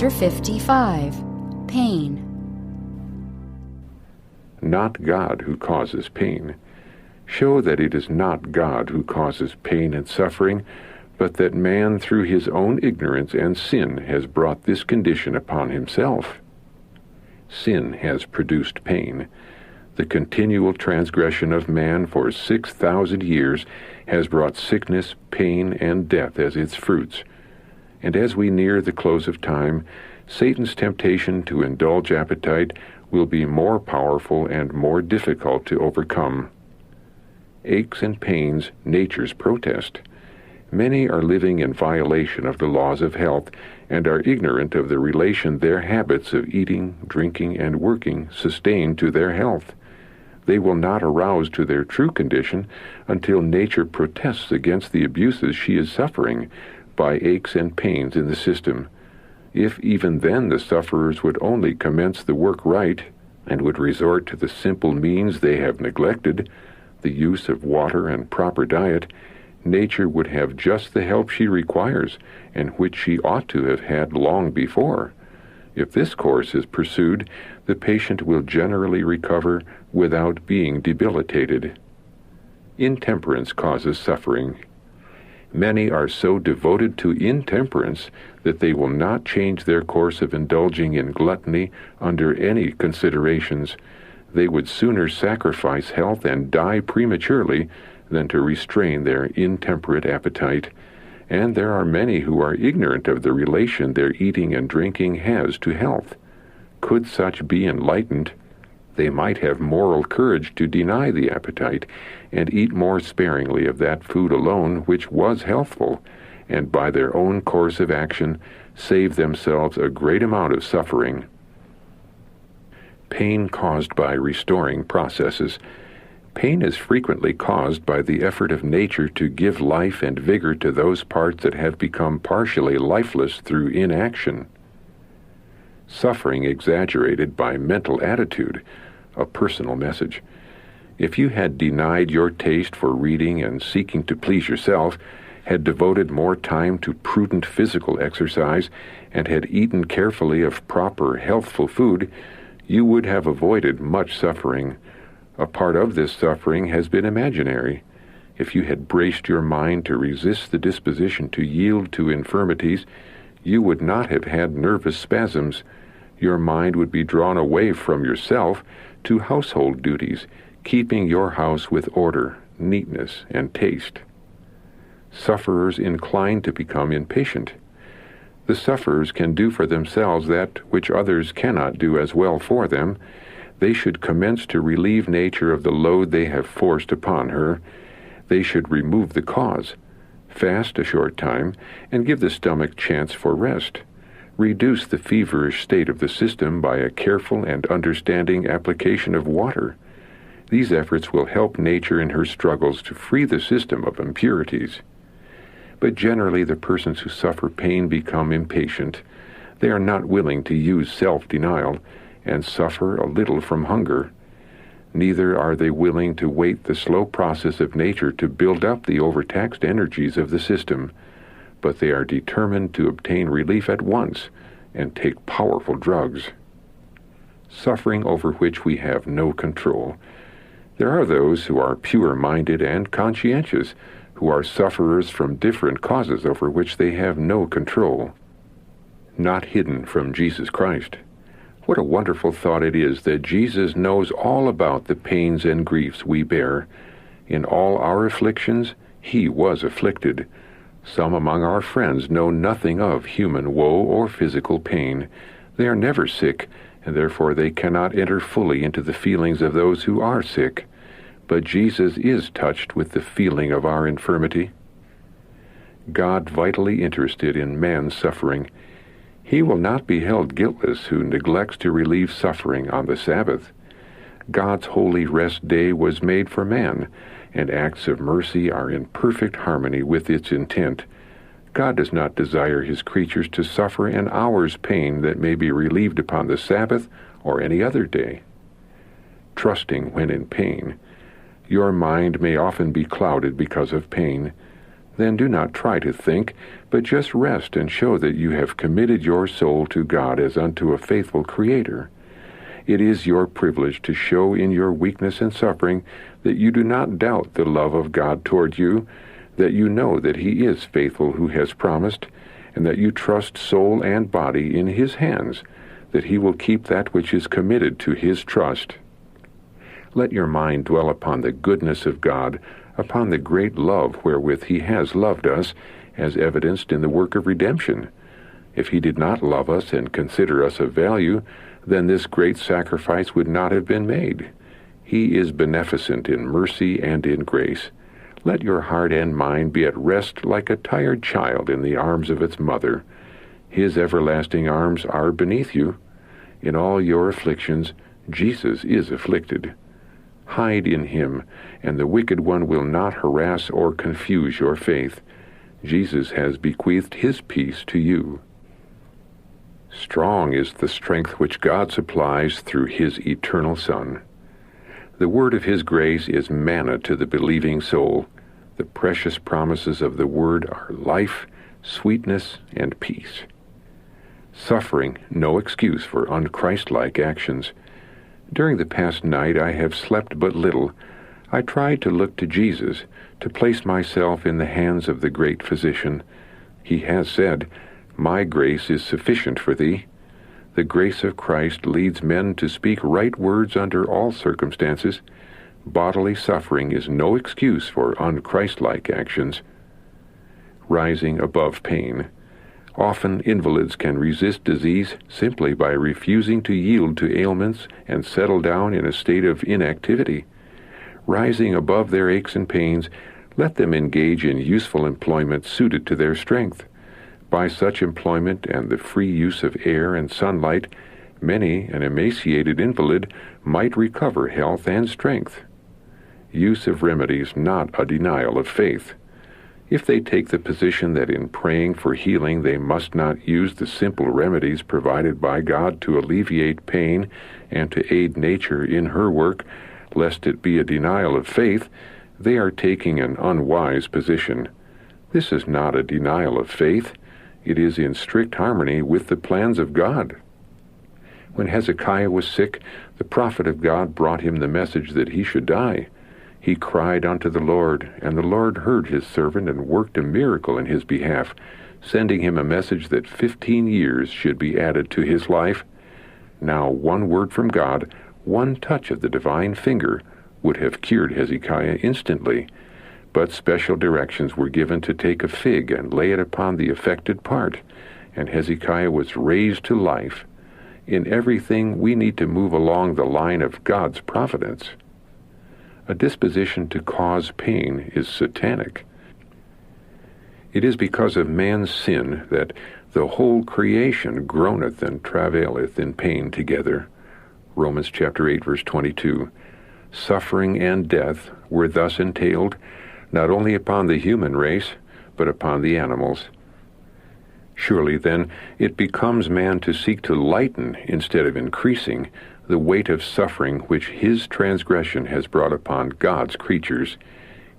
Chapter 55. Pain. Not God who causes pain. Show that it is not God who causes pain and suffering, but that man through his own ignorance and sin has brought this condition upon himself. Sin has produced pain. The continual transgression of man for 6,000 years has brought sickness, pain, and death as its fruits. And as we near the close of time, Satan's temptation to indulge appetite will be more powerful and more difficult to overcome. Aches and pains, nature's protest. Many are living in violation of the laws of health and are ignorant of the relation their habits of eating, drinking, and working sustain to their health. They will not arouse to their true condition until nature protests against the abuses she is suffering by aches and pains in the system. If even then the sufferers would only commence the work right and would resort to the simple means they have neglected, the use of water and proper diet, nature would have just the help she requires and which she ought to have had long before. If this course is pursued, the patient will generally recover without being debilitated. Intemperance causes suffering. Many are so devoted to intemperance that they will not change their course of indulging in gluttony under any considerations. They would sooner sacrifice health and die prematurely than to restrain their intemperate appetite. And there are many who are ignorant of the relation their eating and drinking has to health. Could such be enlightened, they might have moral courage to deny the appetite and eat more sparingly of that food alone which was healthful, and by their own course of action save themselves a great amount of suffering. Pain caused by restoring processes. Pain is frequently caused by the effort of nature to give life and vigor to those parts that have become partially lifeless through inaction. Suffering exaggerated by mental attitude, a personal message. If you had denied your taste for reading and seeking to please yourself, had devoted more time to prudent physical exercise, and had eaten carefully of proper, healthful food, you would have avoided much suffering. A part of this suffering has been imaginary. If you had braced your mind to resist the disposition to yield to infirmities, you would not have had nervous spasms. Your mind would be drawn away from yourself to household duties, keeping your house with order, neatness, and taste. Sufferers incline to become impatient. The sufferers can do for themselves that which others cannot do as well for them. They should commence to relieve nature of the load they have forced upon her. They should remove the cause, fast a short time, and give the stomach chance for rest. Reduce the feverish state of the system by a careful and understanding application of water. These efforts will help nature in her struggles to free the system of impurities. But generally the persons who suffer pain become impatient. They are not willing to use self-denial and suffer a little from hunger. Neither are they willing to wait the slow process of nature to build up the overtaxed energies of the system, but they are determined to obtain relief at once and take powerful drugs. Suffering over which we have no control. There are those who are pure-minded and conscientious, who are sufferers from different causes over which they have no control. Not hidden from Jesus Christ. What a wonderful thought it is that Jesus knows all about the pains and griefs we bear. In all our afflictions, he was afflicted. Some among our friends know nothing of human woe or physical pain. They are never sick, and therefore they cannot enter fully into the feelings of those who are sick. But Jesus is touched with the feeling of our infirmity. God vitally interested in man's suffering. He will not be held guiltless who neglects to relieve suffering on the Sabbath. God's holy rest day was made for man, and acts of mercy are in perfect harmony with its intent. God does not desire his creatures to suffer an hour's pain that may be relieved upon the Sabbath or any other day. Trusting when in pain. Your mind may often be clouded because of pain. Then do not try to think, but just rest and show that you have committed your soul to God as unto a faithful Creator. It is your privilege to show in your weakness and suffering that you do not doubt the love of God toward you, that you know that He is faithful who has promised, and that you trust soul and body in His hands, that He will keep that which is committed to His trust. Let your mind dwell upon the goodness of God, upon the great love wherewith He has loved us, as evidenced in the work of redemption. If He did not love us and consider us of value, then this great sacrifice would not have been made. He is beneficent in mercy and in grace. Let your heart and mind be at rest like a tired child in the arms of its mother. His everlasting arms are beneath you. In all your afflictions, Jesus is afflicted. Hide in Him, and the wicked one will not harass or confuse your faith. Jesus has bequeathed His peace to you. Strong is the strength which God supplies through His eternal Son. The word of His grace is manna to the believing soul. The precious promises of the word are life, sweetness, and peace. Suffering, no excuse for unchristlike actions. During the past night I have slept but little. I tried to look to Jesus, to place myself in the hands of the great Physician. He has said, "My grace is sufficient for thee." The grace of Christ leads men to speak right words under all circumstances. Bodily suffering is no excuse for unchristlike actions. Rising above pain. Often invalids can resist disease simply by refusing to yield to ailments and settle down in a state of inactivity. Rising above their aches and pains, let them engage in useful employment suited to their strength. By such employment and the free use of air and sunlight, many an emaciated invalid might recover health and strength. Use of remedies not a denial of faith. If they take the position that in praying for healing they must not use the simple remedies provided by God to alleviate pain and to aid nature in her work, lest it be a denial of faith, they are taking an unwise position. This is not a denial of faith. It is in strict harmony with the plans of God. When Hezekiah was sick, the prophet of God brought him the message that he should die. He cried unto the Lord, and the Lord heard his servant and worked a miracle in his behalf, sending him a message that 15 years should be added to his life. Now one word from God, one touch of the divine finger, would have cured Hezekiah instantly. But special directions were given to take a fig and lay it upon the affected part, and Hezekiah was raised to life. In everything we need to move along the line of God's providence. A disposition to cause pain is satanic. It is because of man's sin that the whole creation groaneth and travaileth in pain together. Romans chapter 8, verse 22. Suffering and death were thus entailed, not only upon the human race, but upon the animals. Surely, then, it becomes man to seek to lighten, instead of increasing, the weight of suffering which his transgression has brought upon God's creatures.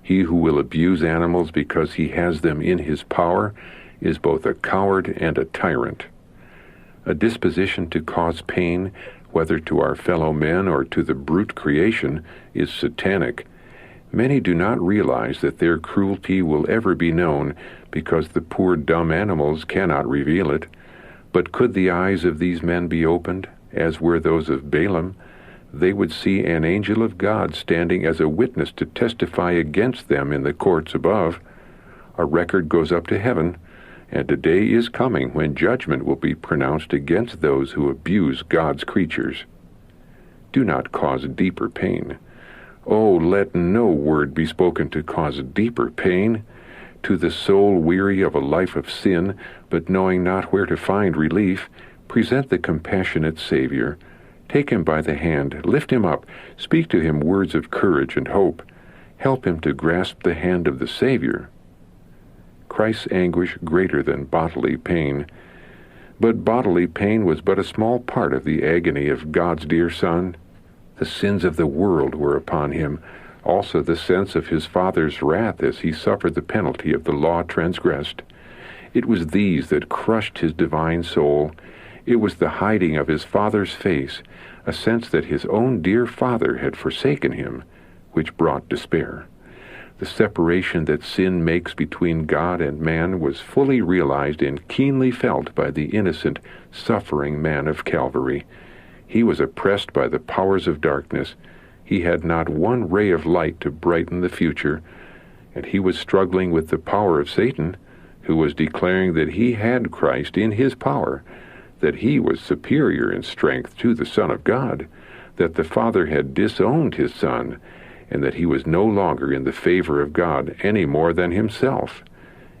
He who will abuse animals because he has them in his power is both a coward and a tyrant. A disposition to cause pain, whether to our fellow men or to the brute creation, is satanic. Many do not realize that their cruelty will ever be known because the poor dumb animals cannot reveal it. But could the eyes of these men be opened, as were those of Balaam, they would see an angel of God standing as a witness to testify against them in the courts above. A record goes up to heaven, and a day is coming when judgment will be pronounced against those who abuse God's creatures. Do not cause deeper pain. Oh, let no word be spoken to cause deeper pain. To the soul weary of a life of sin, but knowing not where to find relief, present the compassionate Savior. Take him by the hand, lift him up, speak to him words of courage and hope. Help him to grasp the hand of the Savior. Christ's anguish greater than bodily pain. But bodily pain was but a small part of the agony of God's dear Son. The sins of the world were upon him. also the sense of his Father's wrath as he suffered the penalty of the law transgressed. It was these that crushed his divine soul. It was the hiding of his Father's face, a sense that his own dear Father had forsaken him, which brought despair. The separation that sin makes between God and man was fully realized and keenly felt by the innocent, suffering man of Calvary. He was oppressed by the powers of darkness. He had not one ray of light to brighten the future, and he was struggling with the power of Satan, who was declaring that he had Christ in his power, that he was superior in strength to the Son of God, that the Father had disowned his Son, and that he was no longer in the favor of God any more than himself.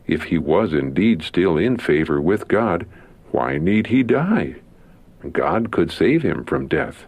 If he was indeed still in favor with God, why need he die? God could save him from death.